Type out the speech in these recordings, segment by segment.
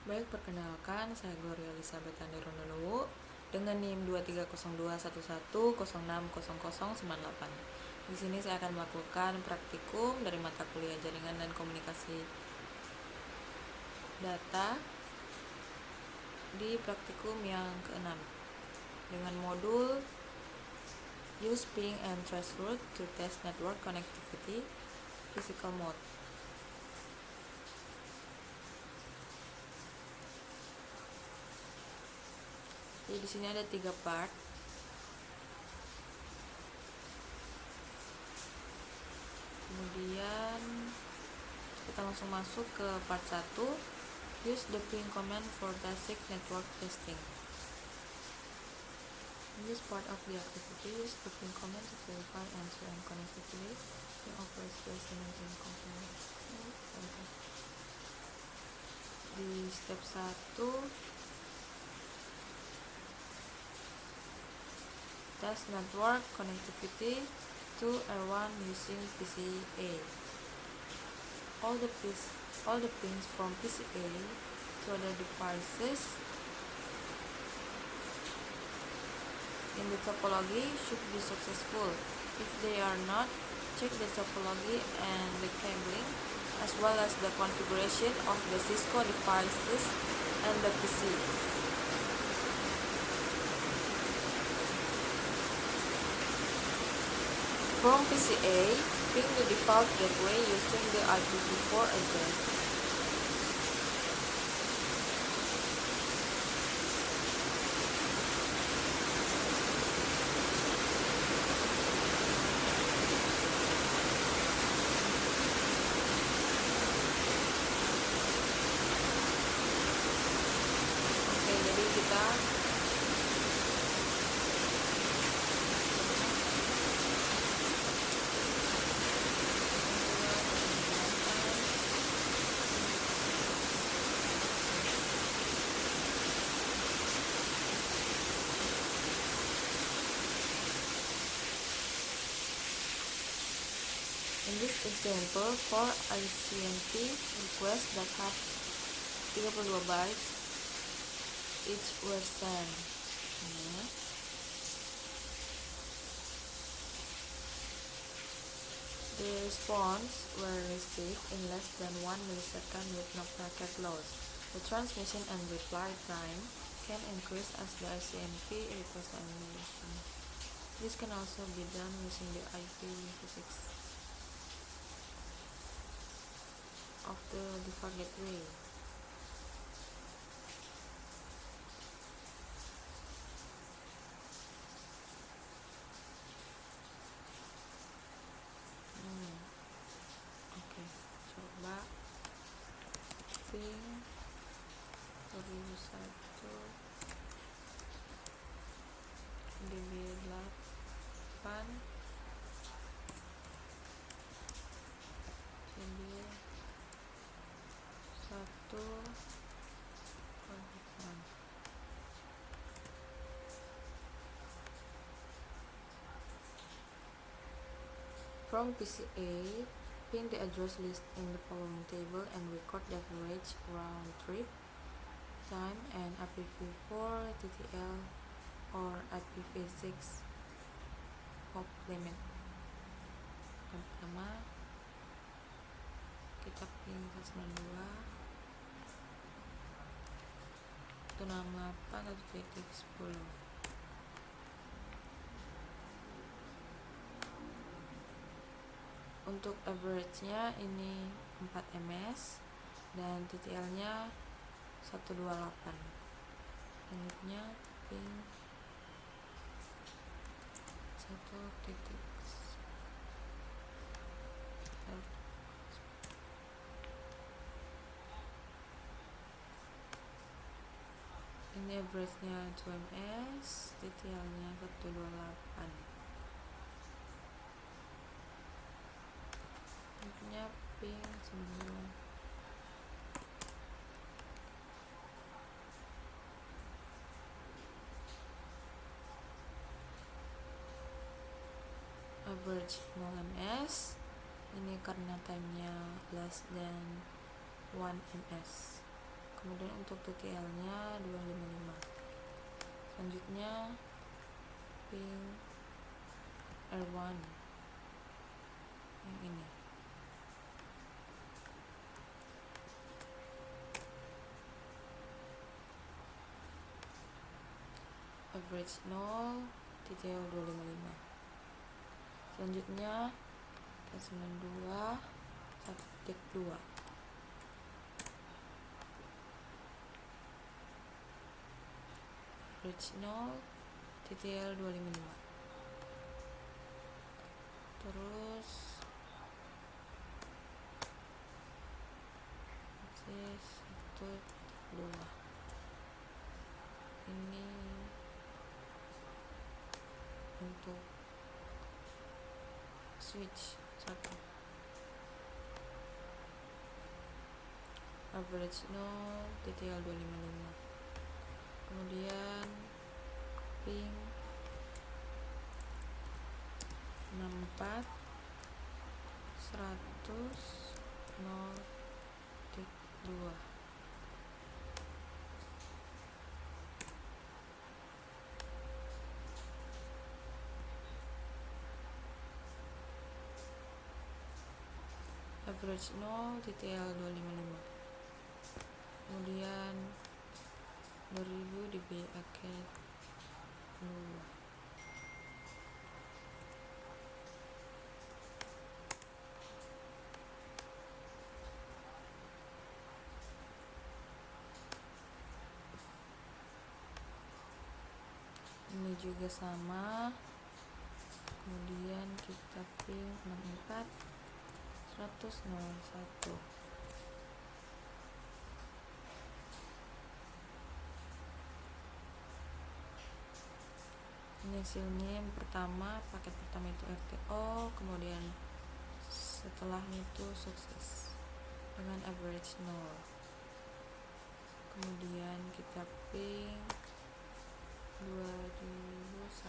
Baik, perkenalkan, saya Gloria Elizabeth Anderonowo dengan NIM 230211060098. Di sini saya akan melakukan praktikum dari mata kuliah Jaringan dan Komunikasi Data di praktikum yang ke-6 dengan modul Use Ping and Traceroute to Test Network Connectivity Physical Mode. Jadi di sini ada 3 part. Kemudian kita langsung masuk ke part 1. Use the ping command for basic network testing. In this part of the activity, use the ping command to verify end-to-end connectivity in operates based on ping component. Di step 1, test network connectivity to R1 using PCA. All the pings from PCA to other devices in the topology should be successful. If they are not, check the topology and the cabling, as well as the configuration of the Cisco devices and the PC. From PCA, ping the default gateway using the IPv4 address. Oke, jadi kita in this example, 4 ICMP requests that have 32 bytes each were sent. The response were received in less than 1 millisecond with no packet loss. The transmission and reply time can increase as the ICMP request animation. This can also be done using the IPv6 of the default gateway. Oke, coba ping 1001 db8 db1 From PCA, ping the address list in the following table and record the average round trip time and IPv4, TTL, or IPv6 hop limit. Yang pertama, kita ping 192.168.10. Untuk average-nya ini 4 ms dan TTL-nya 128. Limitnya ping 1 titik. Ini average-nya 2 ms, TTL-nya 128. Limitnya ping 9. Average 0 ms. Ini karena time-nya less than 1 ms. Kemudian untuk TTL nya 255. Selanjutnya ping R1 yang ini. Average 0, TTL 255. Selanjutnya K92 1.2. Average 0, TTL 255. Terus C1 2. Ini untuk switch 1. Average 0, TTL 255. Kemudian ping 64 100 0.2. Average 0, TTL 255. Kemudian 2000 dB arcade 2. Ini juga sama. Kemudian kita ping 64 100 01. Ini hasilnya. Yang pertama, paket pertama itu RTO, kemudian setelahnya itu sukses dengan average 0. Kemudian kita ping 2001 1.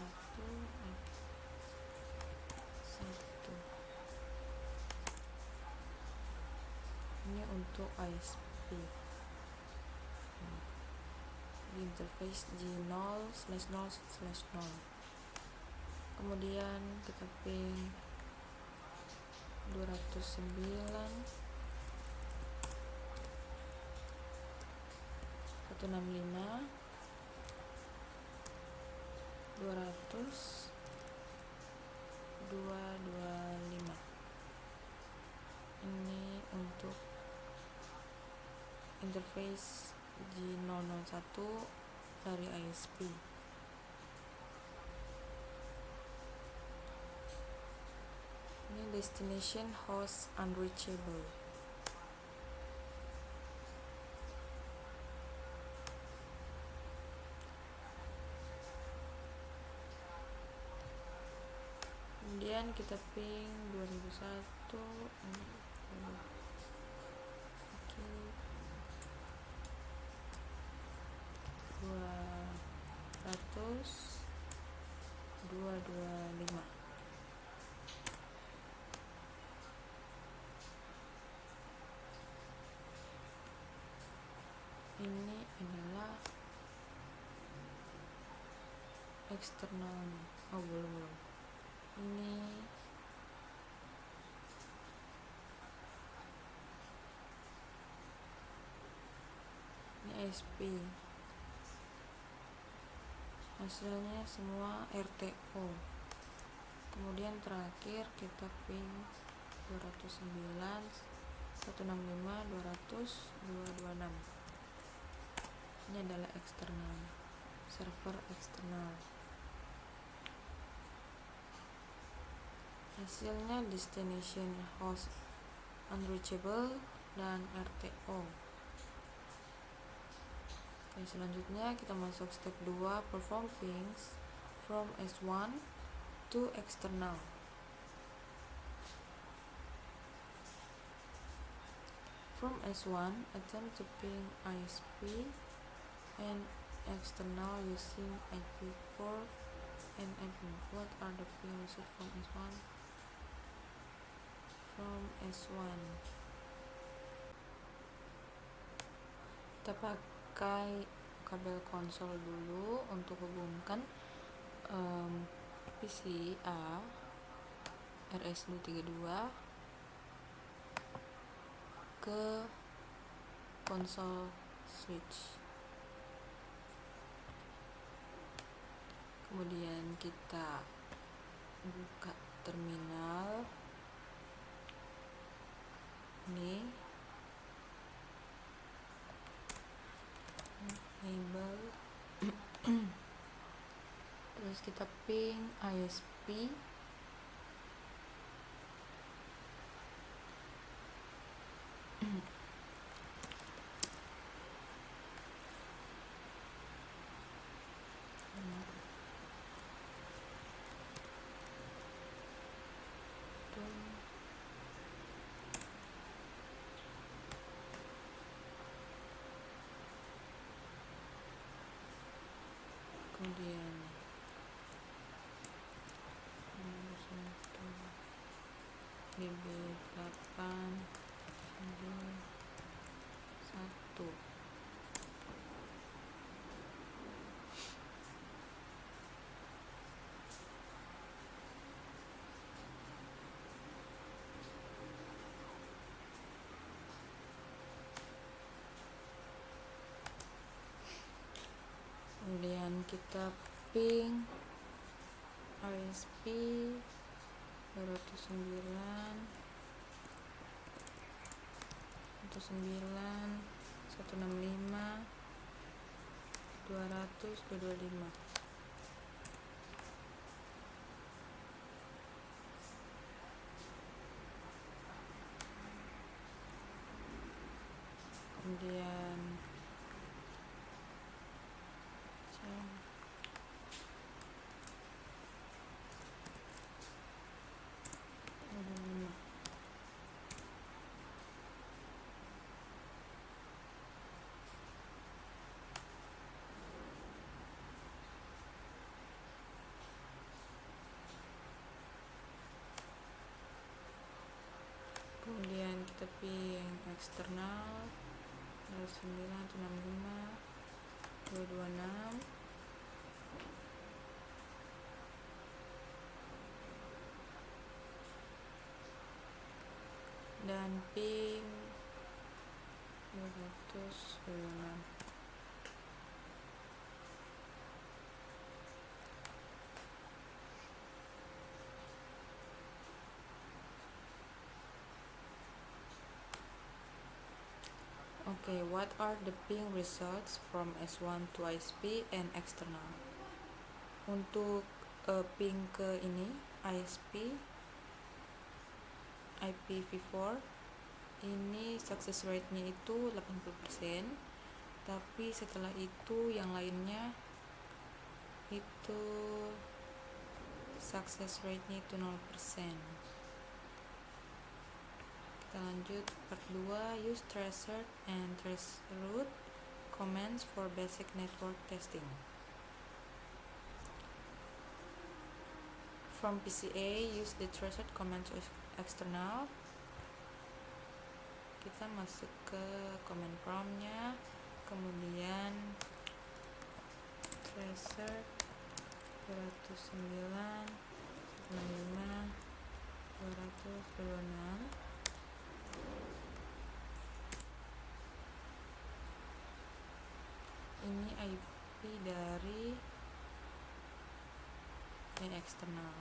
Ini untuk ISP. Di interface G0/0/0. Kemudian kita ping 209 165 200 225. Ini untuk interface G001 dari ISP. Ini destination host unreachable. Kemudian kita ping 2001. Oke. 200 225. Ini adalah eksternalnya. Oh, belum. Ini ISP. Hasilnya semua RTO. Kemudian terakhir kita ping 209 165 200 226. Ini adalah eksternal, server eksternal. Hasilnya destination host unreachable dan RTO. Oke, selanjutnya kita masuk step 2, perform pings from S1 to external. From S1, attempt to ping ISP and external using IP4 and IP. What are the pings received from S1? From S1, kita pakai kabel konsol dulu untuk hubungkan PCA RS232 ke konsol switch. Kemudian kita buka terminal ini, enable terus kita ping ISP, kemudian DB891. Kemudian kita ping ISP 209 165 225. Kemudian kemudian kita ping eksternal 9 165 226, dan ping 226. Okay, what are the ping results from S1 to ISP and external? Untuk ping ke ini ISP IPv4 ini success rate-nya itu 80%, tapi setelah itu yang lainnya itu success rate-nya itu 0%. Kita lanjut part 2, use traceroute and traceroute commands for basic network testing. From PCA, use the traceroute command to external. Kita masuk ke command prompt-nya, kemudian tracer 209 65 226. Ini IP dari yang eksternal.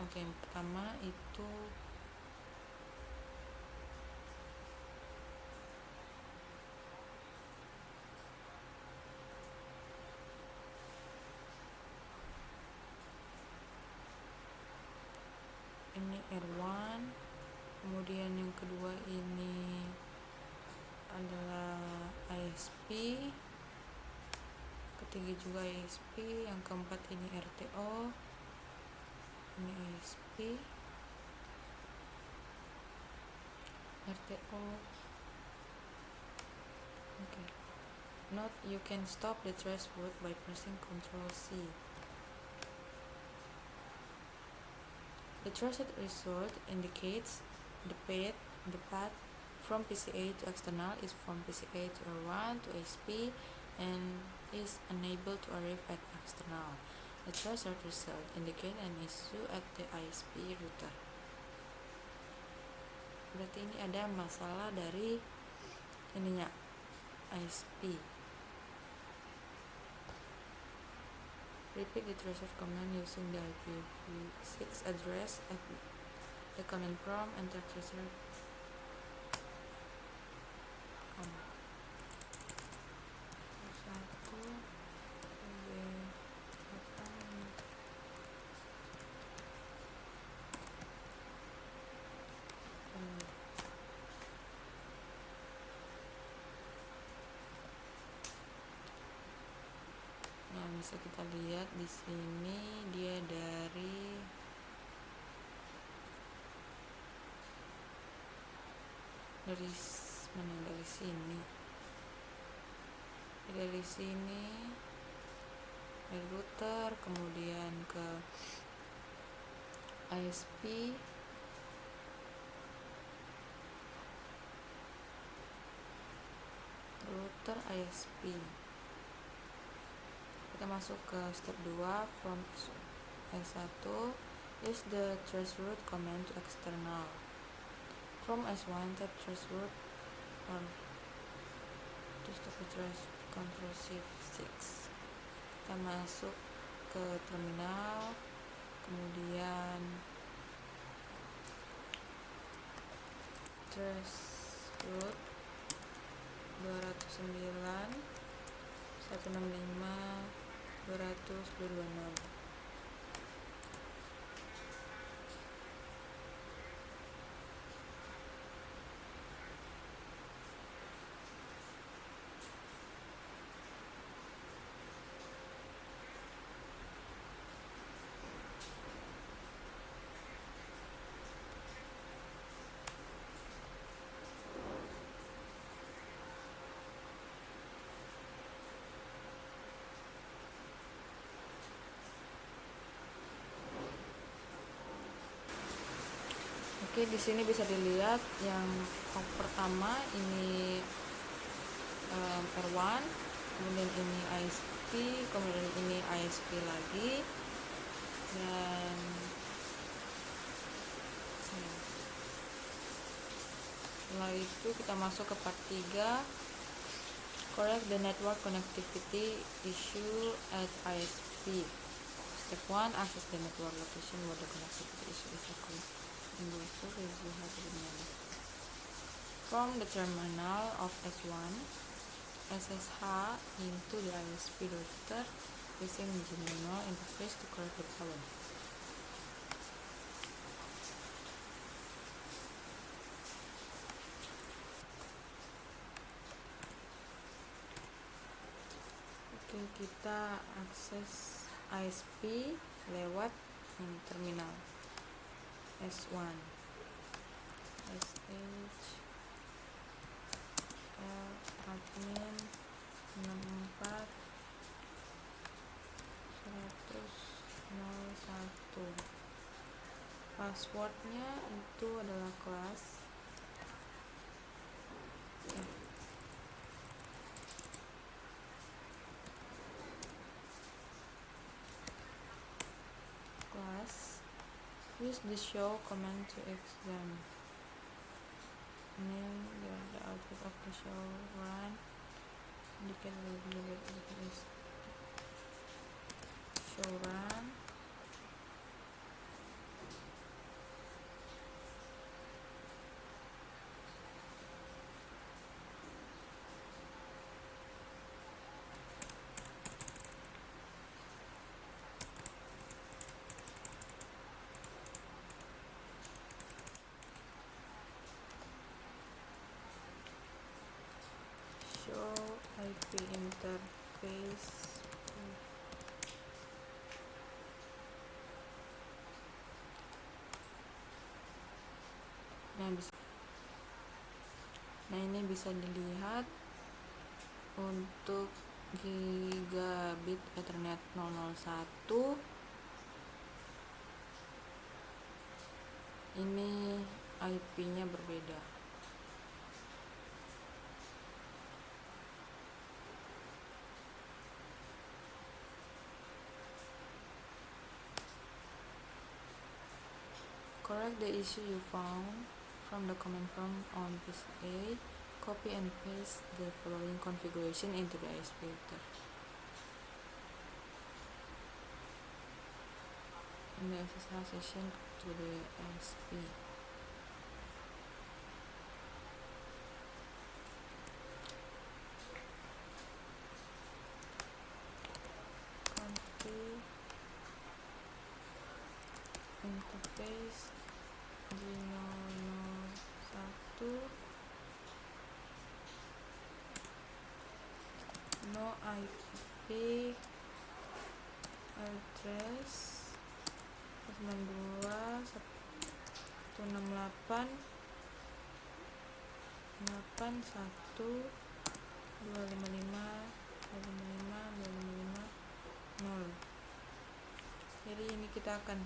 Oke, yang pertama itu ini R1, kemudian yang kedua ini adalah ISP, ketiga juga ISP, yang keempat ini RTO, ini ISP, RTO. Okay. Note, you can stop the traceroute by pressing Ctrl C. The traced result indicates the path from PCA to external is from PCA to R1 to ISP and is unable to arrive at external. The traced result indicates an issue at the ISP router. Berarti ini ada masalah dari ininya ISP. Repeat the traced command using the IPv6 address at the command prompt. Enter traced bisa kita lihat di sini dia dari sini dari router kemudian ke ISP, router ISP. Kita masuk ke step 2. From S1 use the traceroute command to external. From S1 tap traceroute or to stop the trace control shift 6. Kita masuk ke terminal, kemudian traceroute 209 165 200 Oke, di sini bisa dilihat yang pertama ini R1, kemudian ini ISP, kemudian ini ISP lagi, dan setelah itu kita masuk ke part 3. Correct the network connectivity issue at ISP. Step 1. Access the network location where the connectivity issue is occurring. From the terminal of S1, SSH into the ISP router using the general interface to correct the problem. Oke, kita akses ISP lewat terminal S1 admin 64 100 01. Passwordnya itu adalah kelas use the show command to examine the output of the show run. Indicate the it is show run. Show IP interface. Nah, ini bisa dilihat untuk gigabit Ethernet 001 ini IP-nya berbeda. Correct the issue you found from the command prompt on PCA. Copy and paste the following configuration into the ASP editor. In the SSH session to the ASP. Config interface G001 no IP address 92.168.255.255.255.0. Jadi ini kita akan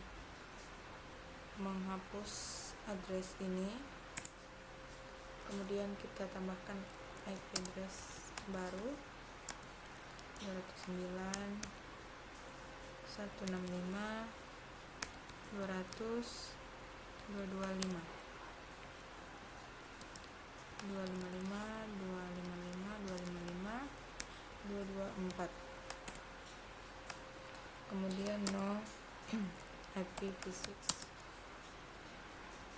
menghapus address ini, kemudian kita tambahkan IP address baru 255.200.255.255.255.255.254. Kemudian no IPv6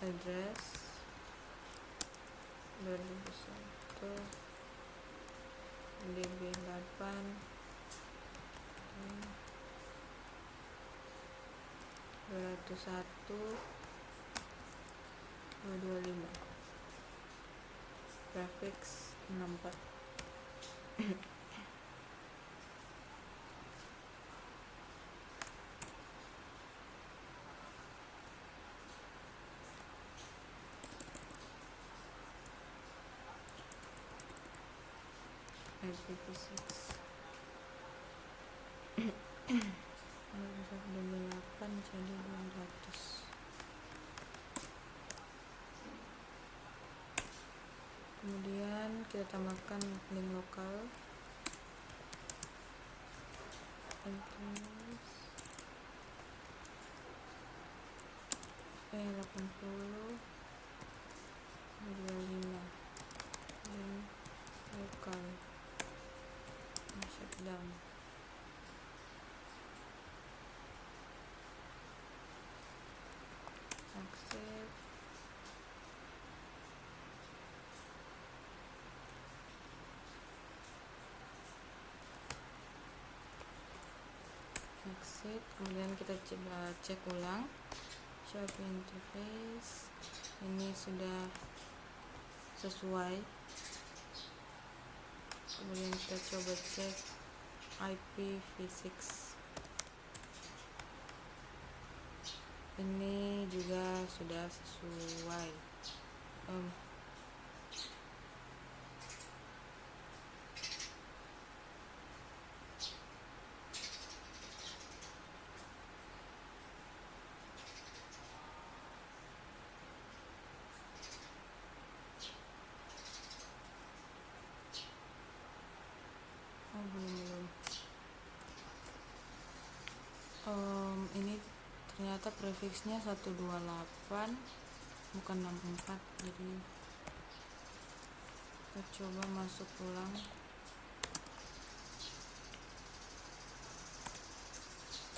address 2001 DB8 201.225 prefix 64. IPv6 bisa dari 8 jadi 200. Kemudian kita tambahkan link lokal address 80 25 link lokal shutdown. Accept. Exit. Kemudian kita coba cek ulang show interface, ini sudah sesuai. Kemudian kita coba cek IPv6, ini juga sudah sesuai. Belum. Ini ternyata prefixnya 128 bukan 64, jadi kita coba masuk ulang.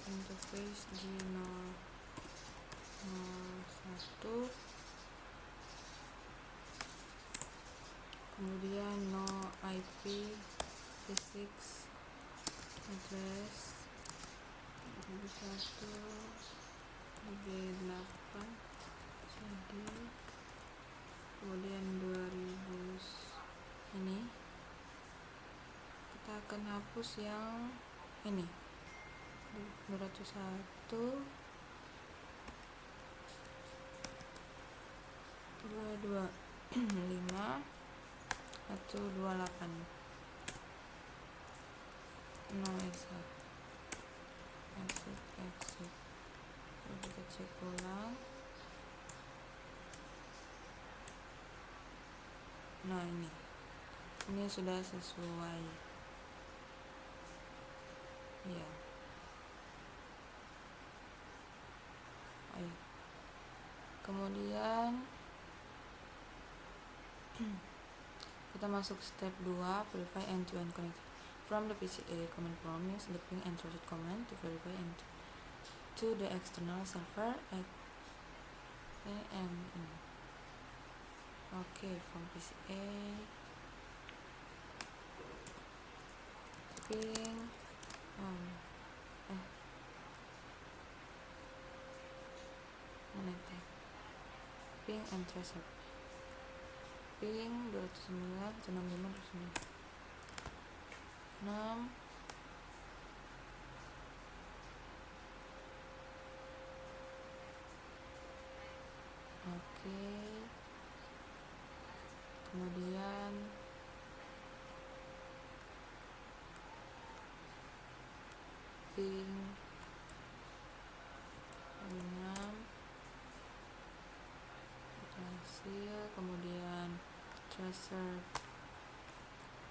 Interface G001, kemudian no IPv6 address 1 DB8 jadi kemudian 2000. Ini kita akan hapus yang ini 201 225 atau 28 no exit. Kita cek ulang. Nah, ini sudah sesuai ya. Ayo. Kemudian kita masuk step 2, verify end-to-end connectivity. From the PCA command prompt, use the ping and trusted command to verify end to the external server at AM. Okay, from PCA ping ping and tracer ping 209.165.296. Oke, kemudian ping 6 berhasil, kemudian tracer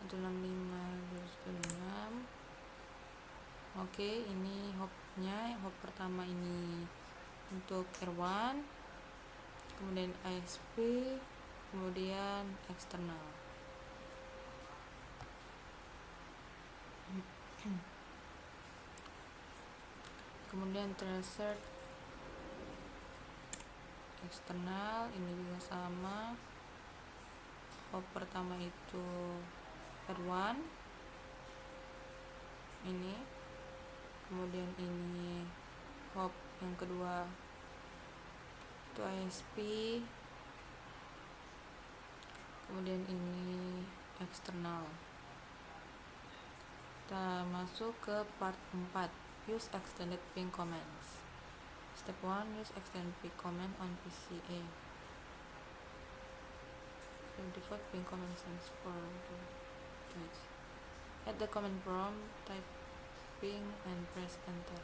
165.296. Oke, ini hopnya, hop pertama ini untuk R1, kemudian ISP, kemudian eksternal. Kemudian tracer eksternal ini juga sama, hop pertama itu R1 ini, kemudian ini hop yang kedua itu ISP, kemudian ini eksternal. Kita masuk ke part 4, use extended ping commands. Step 1, use extended ping command on PCA. The default ping command stands for at the command prompt, type ping and press enter.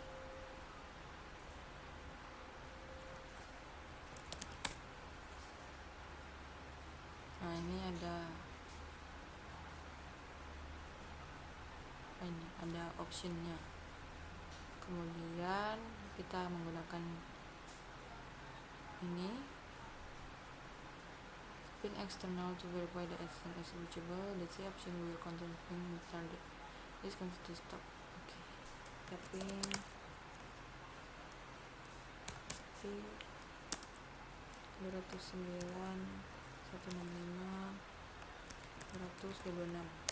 Nah, ini ada optionnya. Kemudian kita menggunakan ini ping external to verify the external is reachable. The C option will contain ping target. This consists to stop. Oke, kita ping 209.165.226.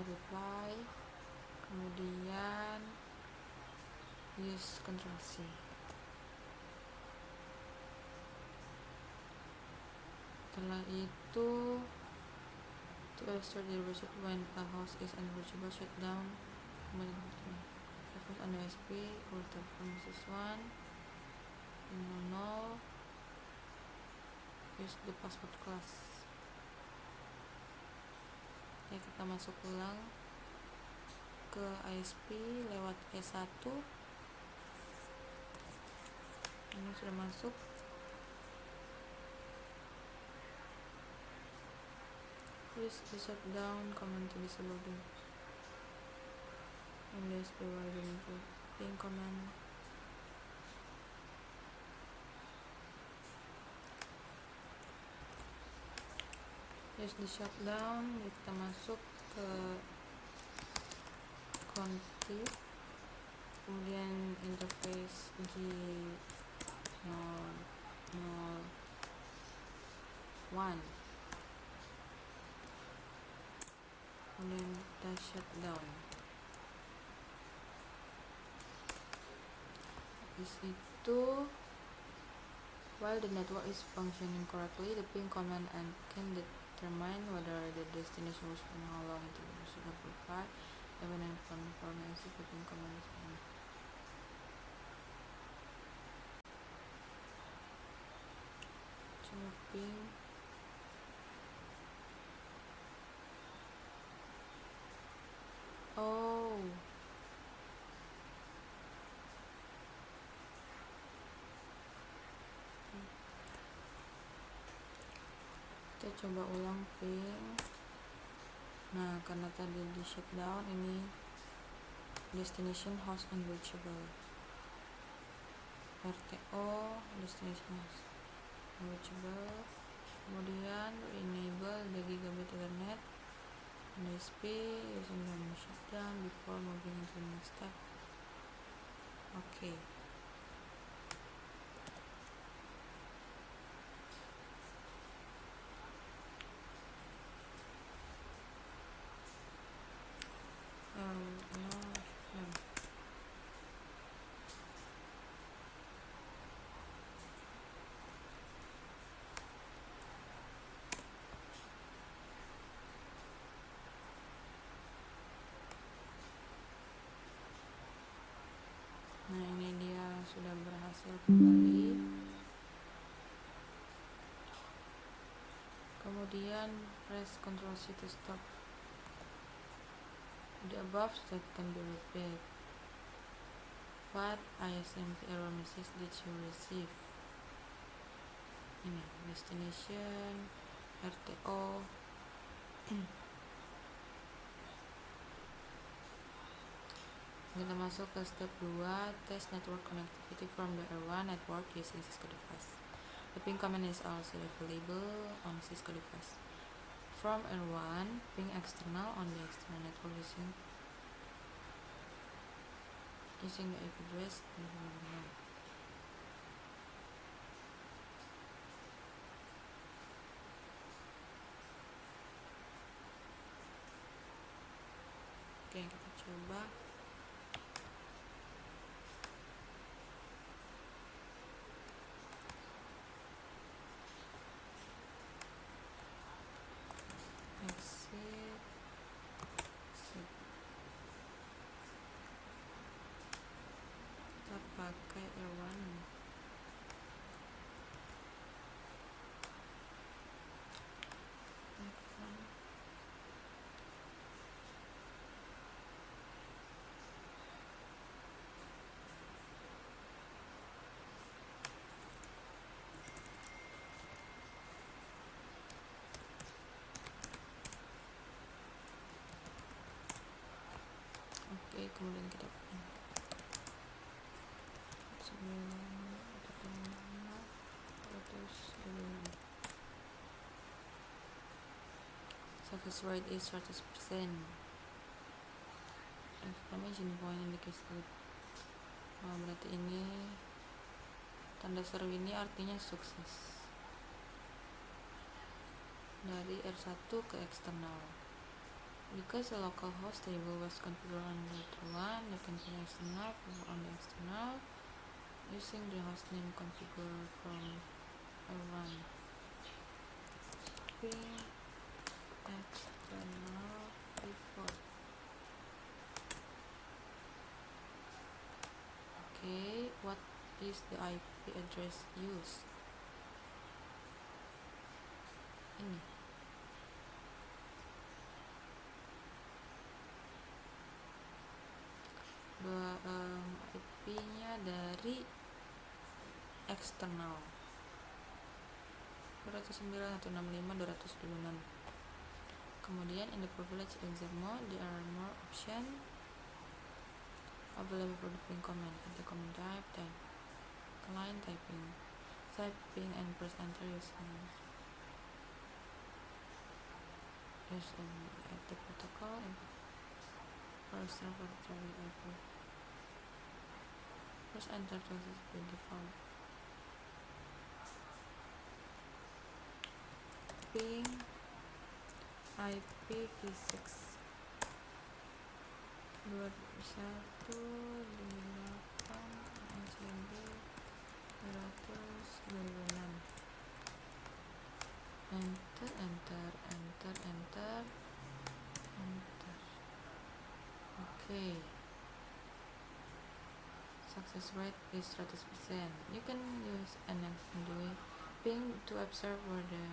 reply, kemudian use Ctrl C. Setelah itu to restore the reset when a host is unreachable, shut down on the ISP or the premises 1 no, use the password class. Ya, kita masuk ulang ke ISP lewat E1. Ini sudah masuk. Use the shutdown command to disable the ISP while the ping command. Use the shutdown. Kita masuk ke config, kemudian interface G001, kemudian kita shutdown. Di situ, while the network is functioning correctly, the ping command and can determine whether the destination was and how long it should have required. Even in performance, the ping command is ping. Oh, coba ulang ping. Nah, karena tadi di shutdown, ini destination host unreachable. RTO destination host unreachable. Kemudian enable the gigabit ethernet and ISP using the shutdown before moving into the next step. Okay. Nah, ini dia sudah berhasil kembali. Kemudian press Ctrl C to stop. The above step can be repeated. What ISMP error message did you receive? Ini destination RTO. Kita masuk ke step 2, test network connectivity from the R1 network using Cisco device. The ping command is also available on Cisco device. From R1, ping external on the external network using the IP address. Oke, kita coba. Exit. Kita pakai R1. Oke, kemudian kita ping. Success rate is 100%. Exclamation point indicates that. Berarti ini tanda seru ini artinya sukses. Dari R1 ke eksternal. Because the local host table was configured on router 1, the ping external on the external using the hostname configured from R1. Ping external default. Okay, what is the IP address used? Ini. IP-nya dari eksternal 209.165.226. Kemudian in the privilege exit mode there are more options available for the ping command. The command type client typing and press enter using at the protocol and press server travel IP. Press enter to access the default. Ping IPv6 21.8.226. Enter. Okay. Success rate is 100%. You can use NFNDWI ping to observe where the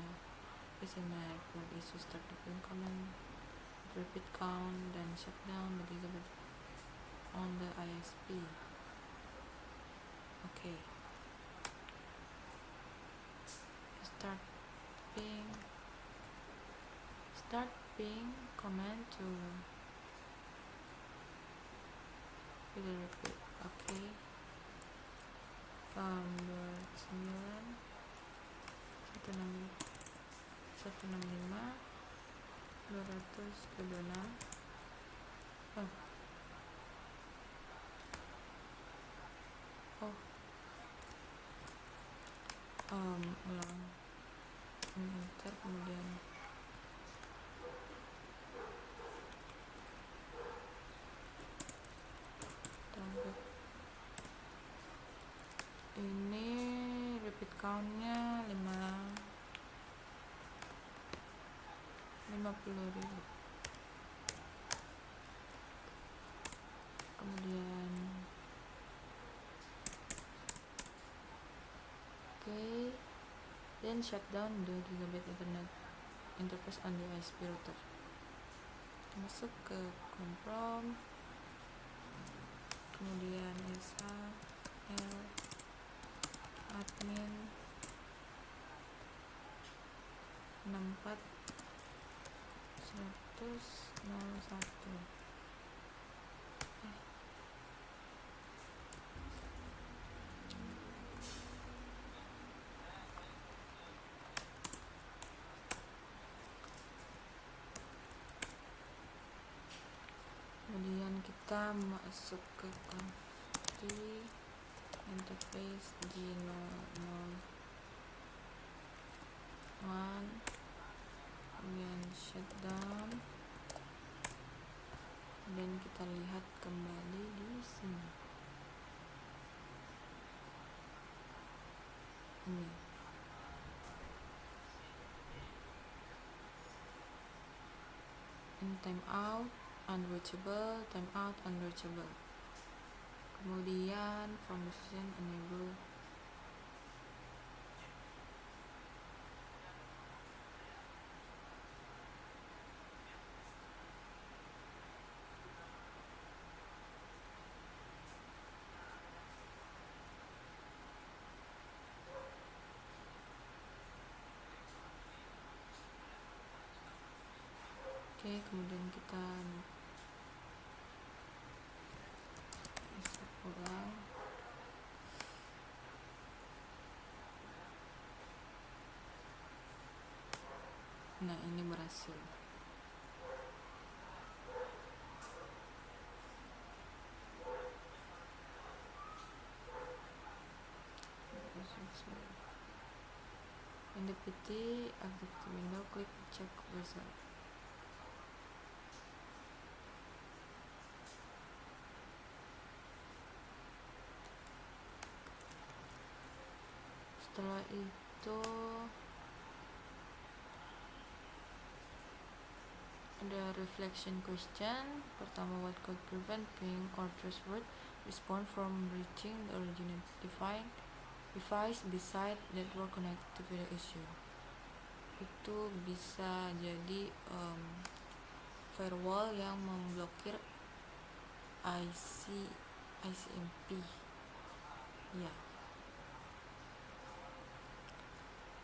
network is. Start the ping command, repeat count, then shut down the gigabit on the ISP. Okay. Start ping. Start ping command to repeat. Okay. 29 165 226 ulang enter, kemudian target ini repeat countnya 50.000. Kemudian then shutdown the gigabit internet interface on the ISP router. Masuk ke confirm, kemudian l admin 64 100 01. Kemudian kita masuk ke country interface G001, kemudian shutdown, dan kita lihat kembali di sini. Ini in timeout unreachable, timeout unreachable. Kemudian permission enable, kemudian kita bisa ulang. Nah, ini berhasil. In the PT, active the window, click check result. Setelah itu ada reflection question. Pertama, what could prevent ping or trustworthy response from reaching the original device beside network connectivity issue? Itu bisa jadi firewall yang memblokir ICMP. Ya.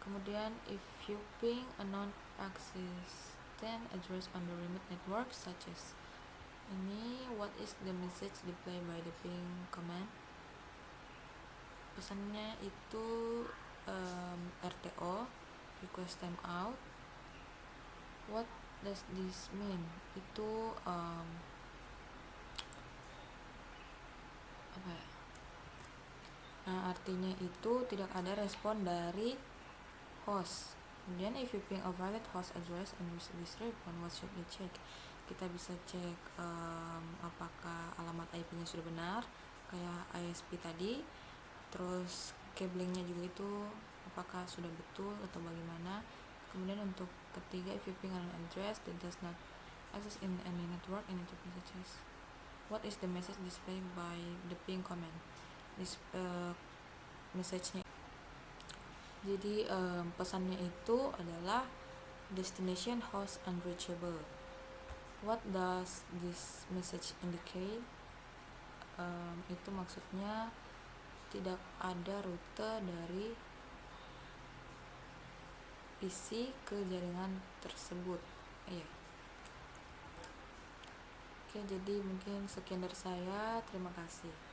Kemudian, if you ping a non-existent address on the remote network, such as ini, what is the message displayed by the ping command? Pesannya itu RTO, request timeout. What does this mean? Itu apa ya? Nah, artinya itu tidak ada respon dari host. Kemudian, if you ping a valid host address and receive this response, what should we check? Kita bisa cek apakah alamat IP-nya sudah benar, kayak ISP tadi. Terus cablingnya juga itu apakah sudah betul atau bagaimana. Kemudian untuk ketiga, if you ping an address that does not access in any network, any interface messages, what is the message displayed by the ping command? This message-nya, jadi pesannya itu adalah destination host unreachable. What does this message indicate? Itu maksudnya tidak ada rute dari PC ke jaringan tersebut. Iya. Oke, jadi mungkin sekian dari saya. Terima kasih.